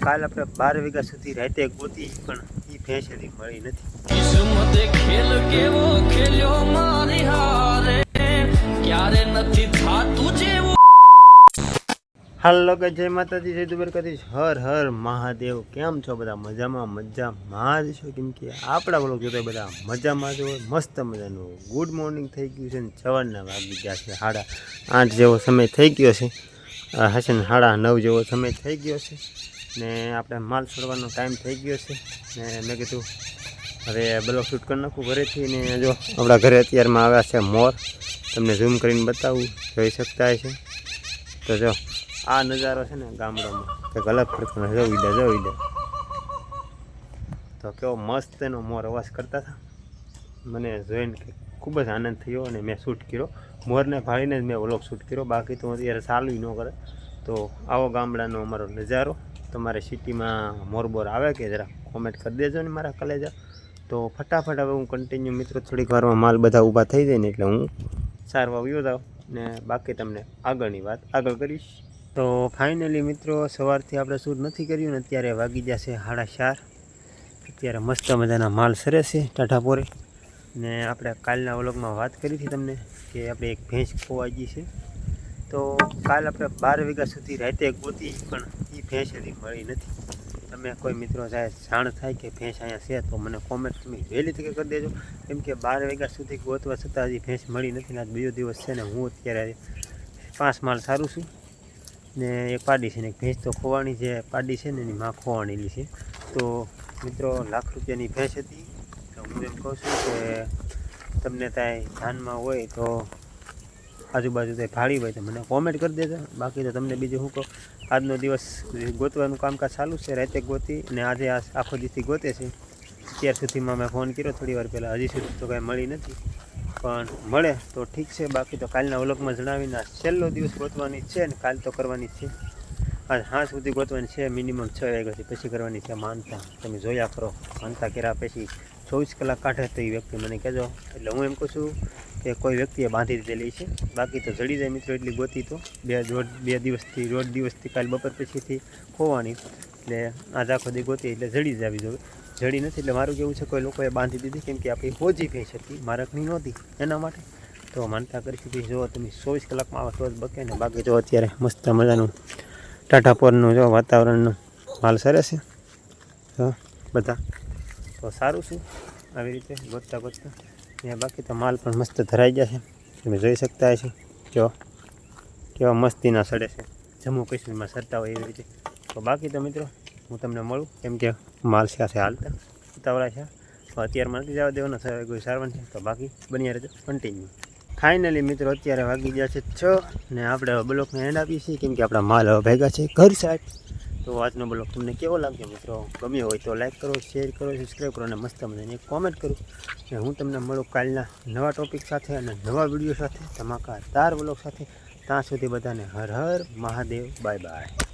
કાલ આપણે 12 વાગ્યા સુધી રાતે ગોતી પણ એ ભેંસ હજી મળી નથી। હાલો કે જય માતાજી, જય દ્વારકાધીશ, હર હર મહાદેવ। કેમ છો બધા? મજામાં જ છો? કેમ કે આપણા વ્લોગ જોતા બધા મજામાં જ હોય, મસ્ત મજાનું ગુડ મોર્નિંગ થઈ ગયું છે ને સવારના વાગી ગયા છે 8:30 જેવો સમય થઈ ગયો છે। હશે ને 9:30 જેવો સમય થઈ ગયો છે ને આપણે માલ છોડવાનો ટાઈમ થઈ ગયો છે ને મેં કીધું હવે બ્લોગ શૂટ કરી નાખું ઘરેથી। ને જો આપણા ઘરે અત્યારમાં આવ્યા છે મોર, તમને ઝૂમ કરીને બતાવું, જોઈ શકતા છે। તો જો આ નજારો છે ને ગામડામાં કંઈક અલગ પ્રકારનો જોઈ દે તો કેવો મસ્ત એનો મોર અવાજ કરતા હતા, મને જોઈને ખૂબ જ આનંદ થયો અને મેં શૂટ કર્યો। મોરને ભાળીને જ મેં વ્લોગ શૂટ કર્યો, બાકી તો અત્યારે ચાલુ ન કરે। તો આવો ગામડાનો અમારો નજારો। તમારે સિટીમાં મોરબોર આવે કે જરા કોમેન્ટ કરી દેજો ને મારા કલેજા। તો ફટાફટ હવે હું કન્ટિન્યુ મિત્રો થોડીક વારમાં માલ બધા ઊભા થઈ જાય ને એટલે હું સારવા વયો જાઉં ને બાકી તમને આગળની વાત આગળ કરીશ। તો ફાઇનલી મિત્રો સવારથી આપણે શૂટ નથી કર્યું ને અત્યારે વાગી જશે 4:30। અત્યારે મસ્ત મજાના માલ સરે છે ટાઢાપોરે ને આપણે કાલના વ્લોગમાં વાત કરી હતી તમને કે આપણે એક ભેંસ ખોવાઈ ગઈ છે। તો કાલ આપણે 12 વાગ્યા સુધી રાતે ગોતી પણ એ ભેંસ હજી મળી નથી। તમે કોઈ મિત્રો જાય જાણ થાય કે ભેંસ અહીંયા છે તો મને કોમેન્ટ તમે વહેલી તકે કરી દેજો, કેમ કે 12 વાગ્યા સુધી ગોતવા છતાં હજી ભેંસ મળી નથી ને આજ બીજો દિવસ છે ને હું અત્યારે 5 માલ સારું છું ને એક પાડી છે ને એક ભેંસ તો ખોવાણી જે પાડી છે ને એની માં ખોવાણેલી છે। તો મિત્રો ₹1,00,000 ની ભેંસ હતી। તો હું એમ કહું છું કે તમને ત્યાં ધ્યાનમાં હોય તો આજુબાજુ ત્યાં ભાડી હોય તો મને કોમેન્ટ કરી દેજો, બાકી તો તમને બીજું શું કહું, આજનો દિવસ ગોતવાનું કામકાજ ચાલુ છે, રાતે ગોતી અને આજે આખો દિવસથી ગોતે છે। અત્યાર સુધીમાં મેં ફોન કર્યો થોડી વાર પહેલાં, હજી સુધી તો કાંઈ મળી નથી, પણ મળે તો ઠીક છે, બાકી તો કાલના વ્લોગમાં જણાવીને છેલ્લો દિવસ ગોતવાની છે ને કાલ તો કરવાની છે। આજ 5 સુધી ગોતવાની છે, મિનિમમ 6 વાગ્યાથી પછી કરવાની છે માનતા। તમે જોયા કરો, માનતા કર્યા પછી 24 કલાક કાઢે તો એ વ્યક્તિ મને કહેજો। એટલે હું એમ કહું છું કે કોઈ વ્યક્તિએ બાંધી દીધેલી છે, બાકી તો જડી જાય મિત્રો એટલી ગોતી તો 2 દિવસથી કાલ બપોર પછીથી ખોવાની, એટલે આજ આખો દી ગોતી એટલે જડી જ આવી જોઈએ। જડી નથી એટલે મારું કેવું છે કોઈ લોકોએ બાંધી દીધી, કેમ કે આપણી હોજી ભેંસ હતી, મારકની નહોતી એના માટે। તો માનતા કરી હતી જો તમે 24 કલાકમાં આવો તો જ બકે ને, બાકી જો અત્યારે મસ્ત મજાનું ટાઢાપોરનું જો વાતાવરણનું માલ સરે છે તો બધા તો સારું છે આવી રીતે ગોતતા ને બાકી તો માલ પણ મસ્ત ધરાઈ ગયા છે, તમે જોઈ શકતા છો જો કેવા મસ્તીના સડે છે, જમ્મુ કાશ્મીરમાં સરતા હોય એવી રીતે। તો બાકી તો મિત્રો હું તમને મળું, કેમ કે માલ છે હાલતા ઉતાવળા છે, તો અત્યારમાં નથી જવા દેવાના કોઈ સારવાર છે, તો બાકી બની રહેજો કન્ટિન્યુ। ફાઇનલી મિત્રો અત્યારે વાગી ગયા છે 6 ને આપણે બ્લોકને એન્ડ આપીએ છીએ, કેમ કે આપણા માલ હવે ભેગા છે ઘર સાઈડ। તો આજનો બ્લોગ તમને કેવો લાગ્યો મિત્રો? ગમ્યો હોય તો લાઈક કરો, શેર કરો, સબસ્ક્રાઈબ કરો અને મસ્ત મજાની એક કોમેન્ટ કરો ને હું તમને મળું કાલના નવા ટોપિક સાથે અને નવા વિડીયો સાથે, ધમાકાદાર બ્લોગ સાથે। ત્યાં સુધી બધાને હર હર મહાદેવ, બાય બાય।